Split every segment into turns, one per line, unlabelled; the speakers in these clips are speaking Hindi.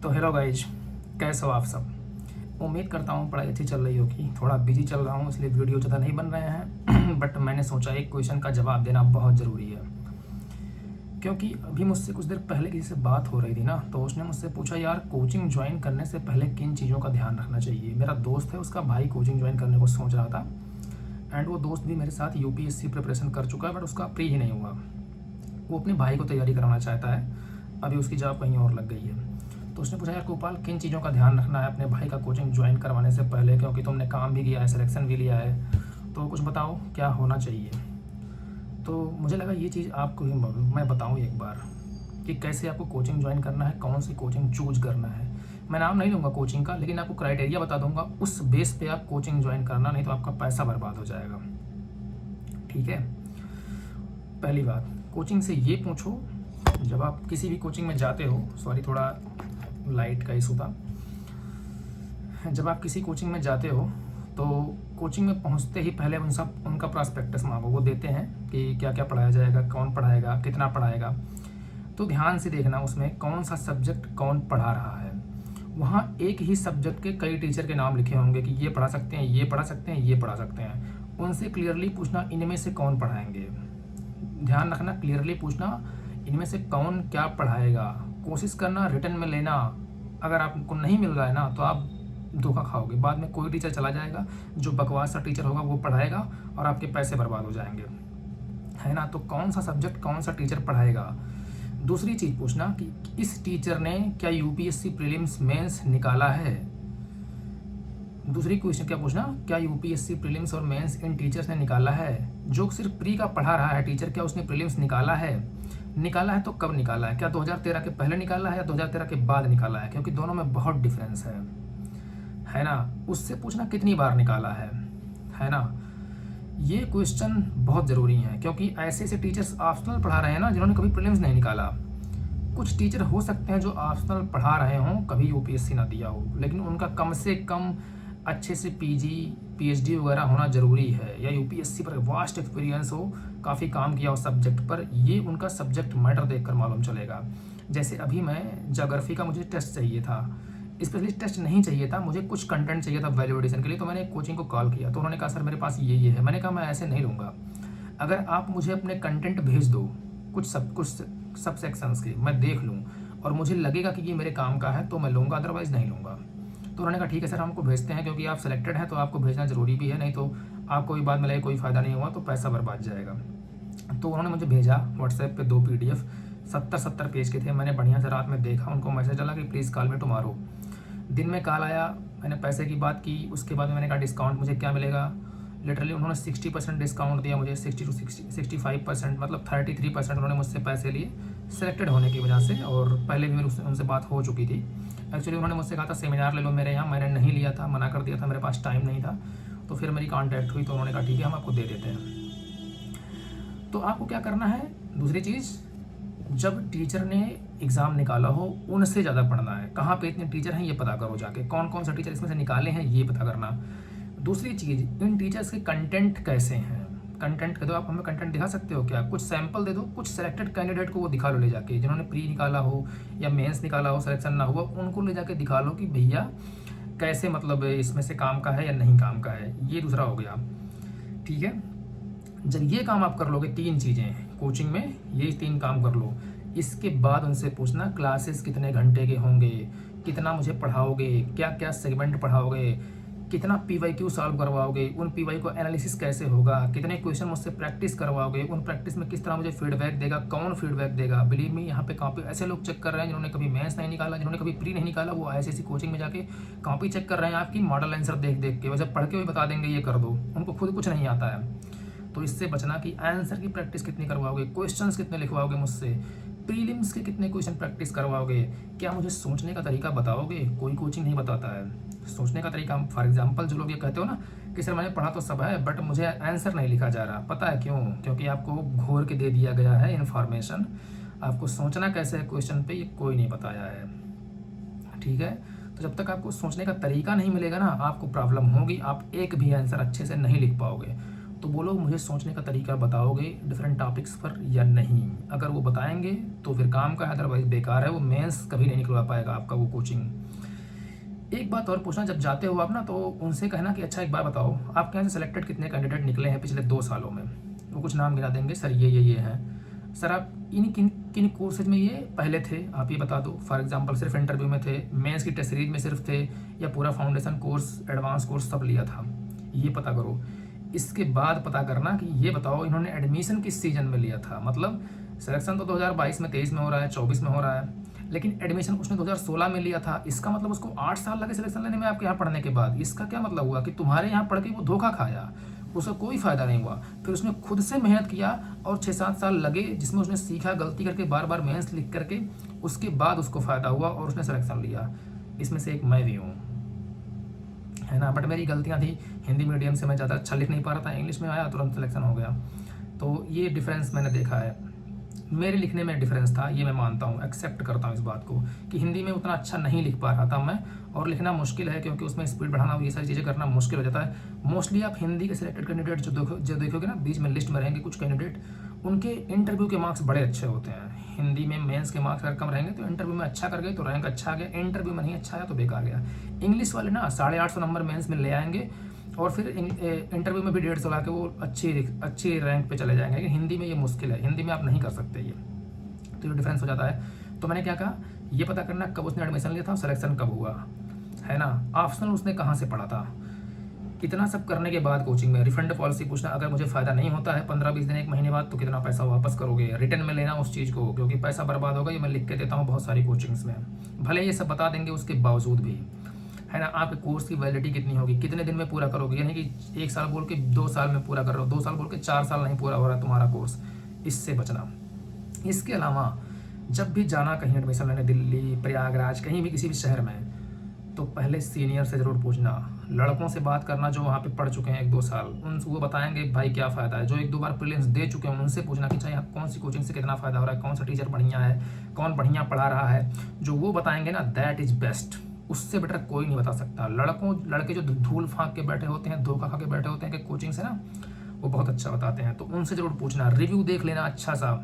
तो हेलो गाइज, कैसे हो आप सब। उम्मीद करता हूँ पढ़ाई अच्छी चल रही होगी। थोड़ा बिजी चल रहा हूँ इसलिए वीडियो ज़्यादा नहीं बन रहे हैं बट मैंने सोचा एक क्वेश्चन का जवाब देना बहुत ज़रूरी है, क्योंकि अभी मुझसे कुछ देर पहले किसी से बात हो रही थी ना, तो उसने मुझसे पूछा यार कोचिंग ज्वाइन करने से पहले किन चीज़ों का ध्यान रखना चाहिए। मेरा दोस्त है, उसका भाई कोचिंग ज्वाइन करने को सोच रहा था एंड वो दोस्त भी मेरे साथ यूपीएससी प्रिपरेशन कर चुका है बट उसका प्री ही नहीं हुआ। वो अपने भाई को तैयारी कराना चाहता है, अभी उसकी जॉब कहीं और लग गई है। तो उसने पूछा यार गोपाल किन चीज़ों का ध्यान रखना है अपने भाई का कोचिंग ज्वाइन करवाने से पहले, क्योंकि तुमने काम भी किया है, सिलेक्शन भी लिया है, तो कुछ बताओ क्या होना चाहिए। तो मुझे लगा ये चीज़ आपको ही मैं बताऊँ एक बार कि कैसे आपको कोचिंग ज्वाइन करना है, कौन सी कोचिंग चूज करना है। मैं नाम नहीं लूँगा कोचिंग का, लेकिन आपको क्राइटेरिया बता दूंगा, उस बेस पे आप कोचिंग ज्वाइन करना, नहीं तो आपका पैसा बर्बाद हो जाएगा। ठीक है। पहली बात, कोचिंग से ये पूछो, जब आप किसी भी कोचिंग में जाते हो, सॉरी थोड़ा लाइट का इशू था, जब आप किसी कोचिंग में जाते हो तो कोचिंग में पहुंचते ही पहले उनका प्रॉस्पेक्टस मांगो। वो देते हैं कि क्या क्या पढ़ाया जाएगा, कौन पढ़ाएगा, कितना पढ़ाएगा। तो ध्यान से देखना उसमें कौन सा सब्जेक्ट कौन पढ़ा रहा है। वहाँ एक ही सब्जेक्ट के कई टीचर के नाम लिखे होंगे कि ये पढ़ा सकते हैं, ये पढ़ा सकते हैं, ये पढ़ा सकते हैं। उनसे क्लियरली पूछना इनमें से कौन पढ़ाएंगे। ध्यान रखना, क्लियरली पूछना इनमें से कौन क्या पढ़ाएगा। कोशिश करना रिटर्न में लेना। अगर आपको नहीं मिल रहा है ना तो आप धोखा खाओगे। बाद में कोई टीचर चला जाएगा जो बकवास सा टीचर होगा, वो पढ़ाएगा और आपके पैसे बर्बाद हो जाएंगे, है ना। तो कौन सा सब्जेक्ट कौन सा टीचर पढ़ाएगा। दूसरी चीज़ पूछना कि इस टीचर ने क्या यूपीएससी प्रीलिम्स मेंस निकाला है। दूसरी क्वेश्चन क्या पूछना, क्या यूपीएससी प्रीलिम्स और मेंस इन टीचर्स ने निकाला है। जो सिर्फ प्री का पढ़ा रहा है टीचर, क्या उसने प्रीलिम्स निकाला है। निकाला है तो कब निकाला है, क्या 2013 के पहले निकाला है या 2013 के बाद निकाला है, क्योंकि दोनों में बहुत डिफरेंस है ना। उससे पूछना कितनी बार निकाला है ना। ये क्वेश्चन बहुत ज़रूरी है, क्योंकि ऐसे ऐसे टीचर्स ऑप्शनल पढ़ा रहे हैं ना जिन्होंने कभी प्रीलिम्स नहीं निकाला। कुछ टीचर हो सकते हैं जो ऑप्शनल पढ़ा रहे हों, कभी यूपीएससी ना दिया हो, लेकिन उनका कम से कम अच्छे से पीजी पीएचडी वगैरह होना ज़रूरी है, या यूपीएससी पर वास्ट एक्सपीरियंस हो, काफ़ी काम किया हो सब्जेक्ट पर। ये उनका सब्जेक्ट मैटर देखकर मालूम चलेगा। जैसे अभी मैं ज्योग्राफी का मुझे टेस्ट चाहिए था, स्पेशलिस्ट टेस्ट नहीं चाहिए था, मुझे कुछ कंटेंट चाहिए था वैल्यूएडिशन के लिए। तो मैंने कोचिंग को कॉल किया तो उन्होंने कहा सर मेरे पास ये है। मैंने कहा मैं ऐसे नहीं लूँगा, अगर आप मुझे अपने कंटेंट भेज दो कुछ सब सेक्शंस के, मैं देख लूँ और मुझे लगेगा कि ये मेरे काम का है तो मैं लूँगा, अदरवाइज़ नहीं लूँगा। तो उन्होंने कहा ठीक है सर, हमको भेजते हैं, क्योंकि आप सिलेक्टेड हैं तो आपको भेजना ज़रूरी भी है, नहीं तो आपको भी बाद में लगे कोई फ़ायदा नहीं हुआ तो पैसा बर्बाद जाएगा। तो उन्होंने मुझे भेजा व्हाट्सएप पे 2 PDF 70 पेज के थे। मैंने बढ़िया से रात में देखा, उनको मैसेज डाला कि प्लीज़ कॉल मी टुमारो। दिन में कॉल आया, मैंने पैसे की बात की, उसके बाद मैंने कहा डिस्काउंट मुझे क्या मिलेगा। लिटरली उन्होंने 60% डिस्काउंट दिया मुझे, 65%, मतलब 33% उन्होंने मुझसे पैसे लिए सिलेक्टेड होने की वजह से। और पहले भी मेरी उनसे बात हो चुकी थी। एक्चुअली उन्होंने मुझसे कहा था सेमिनार ले लो मेरे यहाँ, मैंने नहीं लिया था, मना कर दिया था, मेरे पास टाइम नहीं था। तो फिर मेरी कॉन्टैक्ट हुई तो उन्होंने कहा ठीक है हम आपको दे देते हैं। तो आपको क्या करना है, दूसरी चीज़, जब टीचर ने एग्ज़ाम निकाला हो उनसे ज़्यादा पढ़ना है। कहाँ पे इतने टीचर हैं ये पता करो जाके, कौन कौन सा टीचर इसमें से निकाले हैं ये पता करना। दूसरी चीज़, इन टीचर्स के कंटेंट कैसे हैं। कंटेंट कह दो, आप हमें कंटेंट दिखा सकते हो क्या, कुछ सैंपल दे दो, कुछ सेलेक्टेड कैंडिडेट को वो दिखा लो ले जाके, जिन्होंने प्री निकाला हो या मेंस निकाला हो, सिलेक्शन ना हुआ, उनको ले जाके दिखा लो कि भैया कैसे, मतलब इसमें से काम का है या नहीं काम का है। ये दूसरा हो गया, ठीक है। जब ये काम आप कर लोगे, 3 चीज़ें कोचिंग में, ये 3 काम कर लो, इसके बाद उनसे पूछना क्लासेस कितने घंटे के होंगे, कितना मुझे पढ़ाओगे, क्या क्या सेगमेंट पढ़ाओगे, कितना PYQ सॉल्व करवाओगे, उन PY को एनालिसिस कैसे होगा, कितने क्वेश्चन मुझसे प्रैक्टिस करवाओगे, उन प्रैक्टिस में किस तरह मुझे फीडबैक देगा, कौन फीडबैक देगा। बिलीव मी, यहाँ पे कॉपी ऐसे लोग चेक कर रहे हैं जिन्होंने कभी मेंस नहीं निकाला, जिन्होंने कभी प्री नहीं निकाला, वो ऐसी कोचिंग में जाके कॉपी चेक कर रहे हैं आपकी, मॉडल आंसर देख देख के, वैसे पढ़ के भी बता देंगे ये कर दो, उनको खुद कुछ नहीं आता है। तो इससे बचना कि आंसर की प्रैक्टिस कितनी करवाओगे, क्वेश्चंस कितने लिखवाओगे मुझसे, प्रीलिम्स के कितने क्वेश्चन प्रैक्टिस करवाओगे, क्या मुझे सोचने का तरीका बताओगे। कोई कोचिंग नहीं बताता है सोचने का तरीका। फॉर एग्जांपल जो लोग ये कहते हो ना कि सर मैंने पढ़ा तो सब है बट मुझे आंसर नहीं लिखा जा रहा, पता है क्यों, क्योंकि आपको घोर के दे दिया गया है इन्फॉर्मेशन। आपको सोचना कैसे है क्वेश्चन पे, ये कोई नहीं बताया है, ठीक है। तो जब तक आपको सोचने का तरीका नहीं मिलेगा ना, आपको प्रॉब्लम होगी, आप एक भी आंसर अच्छे से नहीं लिख पाओगे। तो वो लोग मुझे सोचने का तरीका बताओगे डिफरेंट टॉपिक्स पर या नहीं। अगर वो बताएंगे तो फिर काम का है, अदरवाइज बेकार है, वो मेंस कभी नहीं निकलवा पाएगा आपका वो कोचिंग। एक बात और पूछना, जब जाते हो आप ना, तो उनसे कहना कि अच्छा एक बात बताओ, आपके यहाँ से सिलेक्टेड कितने कैंडिडेट निकले हैं पिछले 2 सालों में। वो कुछ नाम गिना देंगे, सर ये हैं। सर आप इन किन किन कोर्सेज में ये पहले थे, आप ये बता दो। फॉर एग्जांपल सिर्फ इंटरव्यू में थे, मेंस की टेस्ट सीरीज में सिर्फ थे, या पूरा फाउंडेशन कोर्स एडवांस कोर्स सब लिया था, ये पता करो। इसके बाद पता करना कि ये बताओ इन्होंने एडमिशन किस सीजन में लिया था। मतलब सिलेक्शन तो 2022 में, 23 में हो रहा है, 24 में हो रहा है, लेकिन एडमिशन उसने 2016 में लिया था। इसका मतलब उसको 8 साल लगे सिलेक्शन लेने में आपके यहाँ पढ़ने के बाद। इसका क्या मतलब हुआ कि तुम्हारे यहाँ पढ़ के वो धोखा खाया, उसका कोई फ़ायदा नहीं हुआ। फिर उसने खुद से मेहनत किया और 6-7 साल लगे, जिसमें उसने सीखा गलती करके, बार बार मेहनत लिख करके, उसके बाद उसको फ़ायदा हुआ और उसने सिलेक्शन लिया। इसमें से एक मैं भी हूँ, है ना। बट मेरी गलतियाँ थी, हिंदी मीडियम से मैं ज़्यादा अच्छा लिख नहीं पा रहा था, इंग्लिश में आया तुरंत सिलेक्शन हो गया। तो ये डिफरेंस मैंने देखा है, मेरे लिखने में डिफरेंस था, ये मैं मानता हूँ, एक्सेप्ट करता हूँ इस बात को कि हिंदी में उतना अच्छा नहीं लिख पा रहा था मैं, और लिखना मुश्किल है क्योंकि उसमें स्पीड बढ़ाना, ये सारी चीज़ें करना मुश्किल हो जाता है। मोस्टली आप हिंदी के सिलेक्टेड कैंडिडेट जो देखोगे ना, बीच में लिस्ट में रहेंगे कुछ कैंडिडेट, उनके इंटरव्यू के मार्क्स बड़े अच्छे होते हैं। हिंदी में मेंस के मार्क्स अगर कम रहेंगे तो इंटरव्यू में अच्छा कर गए तो रैंक अच्छा आ गया, इंटरव्यू में नहीं अच्छा आया तो बेकार गया। इंग्लिश वाले ना 850 नंबर मेंस में ले आएंगे और फिर इंटरव्यू में भी 150 ला के वो अच्छी रैंक पे चले जाएंगे। लेकिन हिंदी में ये मुश्किल है, हिंदी में आप नहीं कर सकते ये, तो ये डिफरेंस हो जाता है। तो मैंने क्या कहा, ये पता करना कब उसने एडमिशन लिया था और सिलेक्शन कब हुआ, है ना। ऑप्शनल उसने कहाँ से पढ़ा था। इतना सब करने के बाद कोचिंग में रिफंड पॉलिसी पूछना, अगर मुझे फ़ायदा नहीं होता है 15-20 दिन 1 महीने बाद, तो कितना पैसा वापस करोगे, रिटर्न में लेना उस चीज़ को, क्योंकि पैसा बर्बाद होगा। ये मैं लिख के देता हूँ बहुत सारी कोचिंग्स में, भले ये सब बता देंगे उसके बावजूद भी, है ना। आपके कोर्स की वैलिडिटी कितनी होगी, कितने दिन में पूरा करोगे, यानी कि 1 साल बोल के 2 साल में पूरा कर रहे हो, 2 साल बोल के 4 साल नहीं पूरा हो रहा है तुम्हारा कोर्स, इससे बचना। इसके अलावा जब भी जाना कहीं एडमिशन लेने, दिल्ली, प्रयागराज, कहीं भी किसी भी शहर में, तो पहले सीनियर से ज़रूर पूछना, लड़कों से बात करना जो वहाँ पे पढ़ चुके हैं 1-2 साल, उन वो बताएंगे भाई क्या फ़ायदा है। जो 1-2 बार प्रीलिम्स दे चुके हैं उनसे पूछना कि चाहे कौन सी कोचिंग से कितना फ़ायदा हो रहा है, कौन सा टीचर बढ़िया है, कौन बढ़िया पढ़ा रहा है। जो वो बताएंगे ना, दैट इज़ बेस्ट, उससे बेटर कोई नहीं बता सकता। लड़के जो धूल फाँक के बैठे होते हैं, धोखा खा के बैठे होते हैं कि कोचिंग से ना, वो बहुत अच्छा बताते हैं, तो उनसे ज़रूर पूछना, रिव्यू देख लेना अच्छा सा।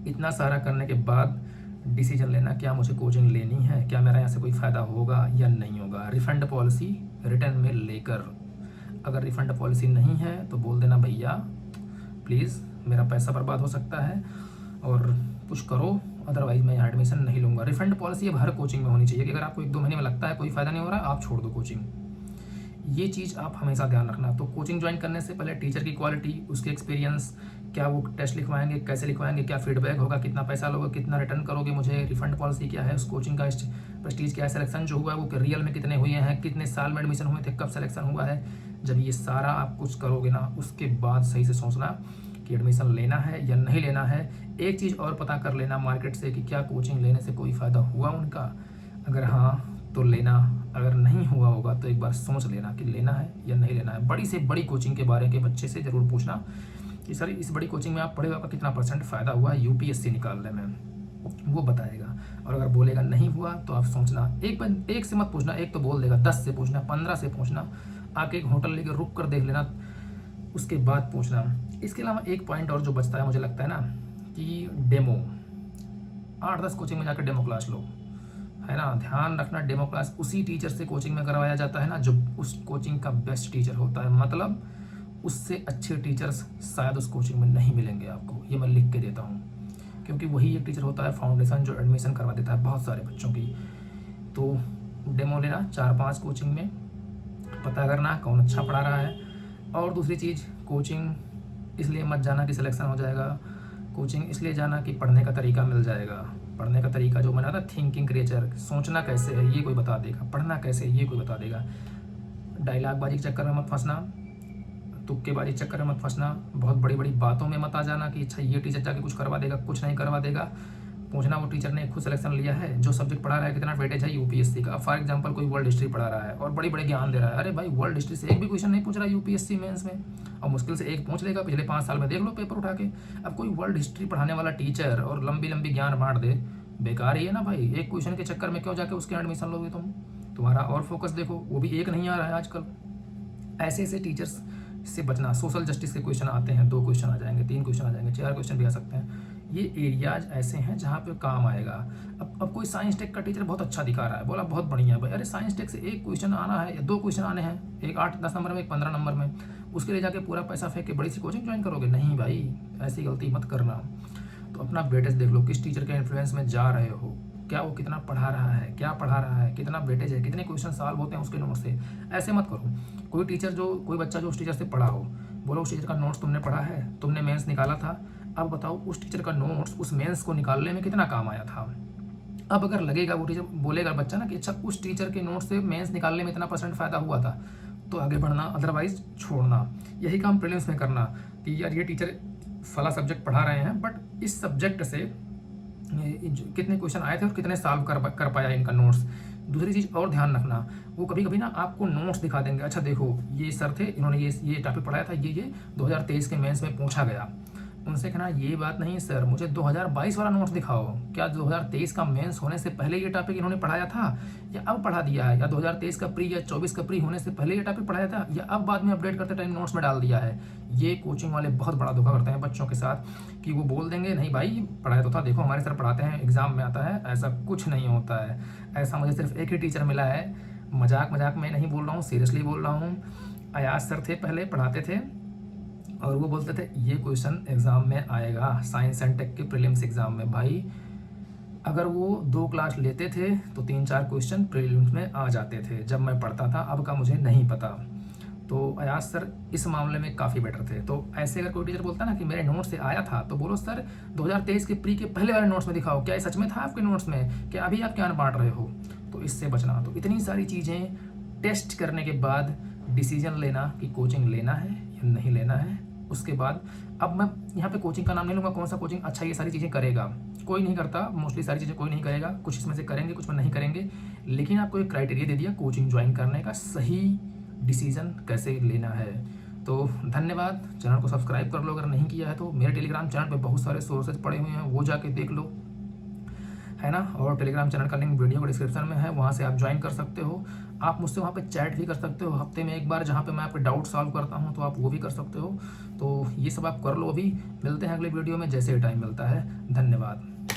इतना सारा करने के बाद डिसीजन लेना, क्या मुझे कोचिंग लेनी है, क्या मेरा यहाँ से कोई फ़ायदा होगा या नहीं होगा। रिफ़ंड पॉलिसी रिटर्न में लेकर, अगर रिफ़ंड पॉलिसी नहीं है तो बोल देना भैया प्लीज़ मेरा पैसा बर्बाद हो सकता है और कुछ करो, अदरवाइज़ मैं यहाँ एडमिशन नहीं लूँगा। रिफ़ंड पॉलिसी अब हर कोचिंग में होनी चाहिए कि अगर आपको 1-2 महीने में लगता है कोई फ़ायदा नहीं हो रहा है, आप छोड़ दो कोचिंग। ये चीज़ आप हमेशा ध्यान रखना। तो कोचिंग ज्वाइन करने से पहले टीचर की क्वालिटी, उसके एक्सपीरियंस, क्या वो टेस्ट लिखवाएंगे, कैसे लिखवाएंगे, क्या फीडबैक होगा, कितना पैसा लोगे, कितना रिटर्न करोगे, मुझे रिफंड पॉलिसी क्या है, उस कोचिंग का प्रेस्टीज क्या है, सिलेक्शन जो हुआ है वो रियल में कितने हुए हैं, कितने साल में एडमिशन हुए थे, कब सिलेक्शन हुआ है। जब ये सारा आप कुछ करोगे ना, उसके बाद सही से सोचना कि एडमिशन लेना है या नहीं लेना है। एक चीज़ और पता कर लेना मार्केट से कि क्या कोचिंग लेने से कोई फ़ायदा हुआ उनका, अगर हाँ तो लेना, अगर नहीं हुआ होगा तो एक बार सोच लेना कि लेना है या नहीं लेना है। बड़ी से बड़ी कोचिंग के बारे के बच्चे से ज़रूर पूछना कि सर इस बड़ी कोचिंग में आप पढ़े, आपका कितना % फ़ायदा हुआ है यूपीएससी निकालने में, वो बताएगा। और अगर बोलेगा नहीं हुआ तो आप सोचना, एक से मत पूछना, एक तो बोल देगा, 10 से पूछना, 15 से पूछना, आके एक होटल लेकर रुक कर देख लेना, उसके बाद पूछना। इसके अलावा एक पॉइंट और जो बचता है मुझे लगता है ना, कि डेमो, 8-10 कोचिंग में जाकर डेमो क्लास लो, है ना। ध्यान रखना, डेमो क्लास उसी टीचर से कोचिंग में करवाया जाता है ना जो उस कोचिंग का बेस्ट टीचर होता है। मतलब उससे अच्छे टीचर्स शायद उस कोचिंग में नहीं मिलेंगे आपको, ये मैं लिख के देता हूँ, क्योंकि वही एक टीचर होता है फाउंडेशन जो एडमिशन करवा देता है बहुत सारे बच्चों की। तो डेमो लेना 4-5 कोचिंग में, पता करना कौन अच्छा पढ़ा रहा है। और दूसरी चीज़, कोचिंग इसलिए मत जाना कि सिलेक्शन हो जाएगा, कोचिंग इसलिए जाना कि पढ़ने का तरीका मिल जाएगा। पढ़ने का तरीका जो मैंने था, थिंकिंग क्रिएचर, सोचना कैसे है ये कोई बता देगा, पढ़ना कैसे है ये कोई बता देगा। डायलॉगबाजी के चक्कर में मत फंसना, तुक्केबाजी के चक्कर में मत फंसना, बहुत बड़ी बड़ी बातों में मत आ जाना कि अच्छा ये टीचर जाके कुछ करवा देगा, कुछ नहीं करवा देगा। पूछना वो टीचर ने खुद सिलेक्शन लिया है, जो सब्जेक्ट पढ़ा रहा है कितना वेटेज है यूपीएससी का। फॉर एग्जांपल कोई वर्ल्ड हिस्ट्री पढ़ा रहा है और बड़ी बड़े ज्ञान दे रहा है, अरे भाई वर्ल्ड हिस्ट्री से एक भी क्वेश्चन नहीं पूछ रहा है यूपीएससी मेंस में, और मुश्किल से एक पूछ लेगा, पिछले 5 साल में देख लो पेपर उठा के। अब कोई वर्ल्ड हिस्ट्री पढ़ाने वाला टीचर और लंबी लंबी ज्ञान बांट दे, बेकार ही है ना भाई। एक क्वेश्चन के चक्कर में क्यों जाके उसके एडमिशन लोगे तुम, तुम्हारा और फोकस देखो, वो भी एक नहीं आ रहा है आजकल। ऐसे ऐसे टीचर्स इससे बचना। सोशल जस्टिस के क्वेश्चन आते हैं, 2 क्वेश्चन आ जाएंगे, 3 क्वेश्चन आ जाएंगे, 4 क्वेश्चन भी आ सकते हैं। ये एरियाज ऐसे हैं जहाँ पे काम आएगा। अब कोई साइंस टेक का टीचर बहुत अच्छा दिखा रहा है, बोला बहुत बढ़िया भाई, अरे साइंस टेक से 1 क्वेश्चन आना है या 2 क्वेश्चन आने हैं, एक 8-10 नंबर में, एक 15 नंबर में, उसके लिए जाके पूरा पैसा फेंक के बड़ी सी कोचिंग ज्वाइन करोगे? नहीं भाई, ऐसी गलती मत करना। तो अपना वेटेज देख लो, किस टीचर के इन्फ्लुएंस में जा रहे हो, क्या वो कितना पढ़ा रहा है, क्या पढ़ा रहा है, कितना वेटेज है, कितने क्वेश्चन सॉल्व होते हैं उसके नोट से। ऐसे मत करो। कोई बच्चा जो उस टीचर से पढ़ा हो, बोलो उस टीचर का नोट्स तुमने पढ़ा है, तुमने मेंस निकाला था, अब बताओ उस टीचर का नोट्स उस मेंस को निकालने में कितना काम आया था। अब अगर लगेगा, वो टीचर बोलेगा बच्चा ना कि अच्छा उस टीचर के नोट्स से मेंस निकालने में इतना % फ़ायदा हुआ था, तो आगे बढ़ना, अदरवाइज छोड़ना। यही काम प्रीलिम्स में करना कि यार ये टीचर फला सब्जेक्ट पढ़ा रहे हैं, बट इस सब्जेक्ट से कितने क्वेश्चन आए थे और कितने सॉल्व कर पाया इनका नोट्स। दूसरी चीज़ और ध्यान रखना, वो कभी कभी ना आपको नोट्स दिखा देंगे, अच्छा देखो ये सर थे, इन्होंने ये टॉपिक पढ़ाया था, ये 2023 के मेंस में पूछा गया। उनसे कहना ये बात नहीं सर, मुझे 2022 वाला नोट्स दिखाओ, क्या 2023 का मेंस होने से पहले ये टॉपिक इन्होंने पढ़ाया था या अब पढ़ा दिया है, या 2023 का प्री या 24 का प्री होने से पहले ये टॉपिक पढ़ाया था या अब बाद में अपडेट करते टाइम नोट्स में डाल दिया है। ये कोचिंग वाले बहुत बड़ा धोखा करते हैं बच्चों के साथ कि वो बोल देंगे नहीं भाई पढ़ाया तो था, देखो हमारे सर पढ़ाते हैं, एग्जाम में आता है। ऐसा कुछ नहीं होता है। ऐसा मुझे सिर्फ एक ही टीचर मिला है, मजाक में नहीं बोल रहा हूँ, सीरियसली बोल रहा हूँ। अयाज सर थे, पहले पढ़ाते थे और वो बोलते थे ये क्वेश्चन एग्ज़ाम में आएगा, साइंस एंड टेक के प्रीलिम्स एग्ज़ाम में। भाई अगर वो 2 क्लास लेते थे तो 3-4 क्वेश्चन प्रीलिम्स में आ जाते थे जब मैं पढ़ता था, अब का मुझे नहीं पता। तो अयाज सर इस मामले में काफ़ी बेटर थे। तो ऐसे अगर कोई टीचर बोलता ना कि मेरे नोट से आया था, तो बोलो सर 2023 के प्री के पहले वाले नोट्स में दिखाओ, क्या ये सच में था आपके नोट्स में, क्या अभी आप क्या बांट रहे हो। तो इससे बचना। तो इतनी सारी चीज़ें टेस्ट करने के बाद डिसीजन लेना कि कोचिंग लेना है या नहीं लेना है। उसके बाद अब मैं यहाँ पे कोचिंग का नाम नहीं लूँगा, कौन सा कोचिंग अच्छा ये सारी चीज़ें करेगा, कोई नहीं करता, मोस्टली सारी चीज़ें कोई नहीं करेगा, कुछ इसमें से करेंगे, कुछ में नहीं करेंगे। लेकिन आपको एक क्राइटेरिया दे दिया कोचिंग ज्वाइन करने का, सही डिसीजन कैसे लेना है। तो धन्यवाद। चैनल को सब्सक्राइब कर लो अगर नहीं किया है तो। मेरे टेलीग्राम चैनल पे बहुत सारे सोर्सेज पड़े हुए हैं, वो जाके देख लो, है ना। और टेलीग्राम चैनल का लिंक वीडियो को डिस्क्रिप्शन में है, वहाँ से आप ज्वाइन कर सकते हो। आप मुझसे वहाँ पे चैट भी कर सकते हो हफ्ते में एक बार, जहाँ पे मैं आपके डाउट सॉल्व करता हूँ, तो आप वो भी कर सकते हो। तो ये सब आप कर लो। अभी मिलते हैं अगले वीडियो में जैसे टाइम मिलता है। धन्यवाद।